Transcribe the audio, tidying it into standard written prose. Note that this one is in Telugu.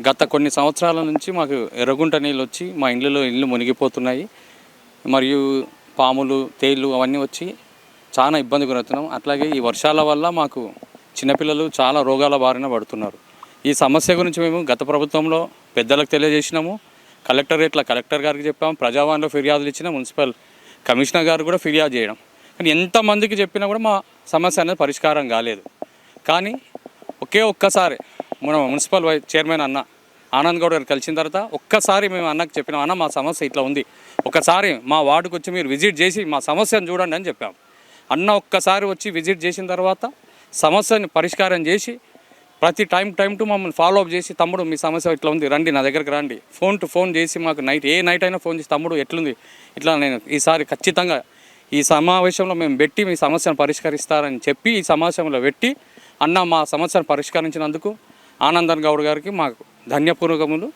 గత కొన్ని సంవత్సరాల నుంచి మాకు ఎర్రగుంట నీళ్ళు వచ్చి మా ఇళ్ళు మునిగిపోతున్నాయి. మరియు పాములు, తేళ్ళు అవన్నీ వచ్చి చాలా ఇబ్బంది గురవుతున్నాం. అట్లాగే ఈ వర్షాల వల్ల మాకు చిన్నపిల్లలు చాలా రోగాల బారిన పడుతున్నారు. ఈ సమస్య గురించి మేము గత ప్రభుత్వంలో పెద్దలకు తెలియజేసినాము. కలెక్టర్ గారికి చెప్పాము. ప్రజావాణిలో ఫిర్యాదులు ఇచ్చిన మున్సిపల్ కమిషనర్ గారు కూడా ఫిర్యాదు చేయడం. కానీ ఎంతమందికి చెప్పినా కూడా మా సమస్య అనేది పరిష్కారం కాలేదు. కానీ ఒక్కసారి మన మున్సిపల్ చైర్మన్ అన్న ఆనంద్ గౌడ్ గారు కలిసిన తర్వాత ఒక్కసారి మేము అన్నకు చెప్పినాం, అన్న మా సమస్య ఇట్లా ఉంది, ఒకసారి మా వార్డుకు వచ్చి మీరు విజిట్ చేసి మా సమస్యను చూడండి అని చెప్పాము. అన్న ఒక్కసారి వచ్చి విజిట్ చేసిన తర్వాత సమస్యని పరిష్కారం చేసి ప్రతి టైం టు మమ్మల్ని ఫాలోఅప్ చేసి, తమ్ముడు మీ సమస్య ఇట్లా ఉంది, రండి నా దగ్గరికి రండి, ఫోన్ చేసి మాకు ఏ నైట్ అయినా ఫోన్ చేసి, తమ్ముడు ఎట్లుంది ఇట్లా, నేను ఈసారి ఖచ్చితంగా ఈ సమావేశంలో మేము పెట్టి మీ సమస్యను పరిష్కరిస్తారని చెప్పి ఈ సమావేశంలో పెట్టి అన్న మా సమస్యను పరిష్కరించినందుకు ఆనందన్ గౌడ్ గారికి మాకు ధన్యపూర్వకములు.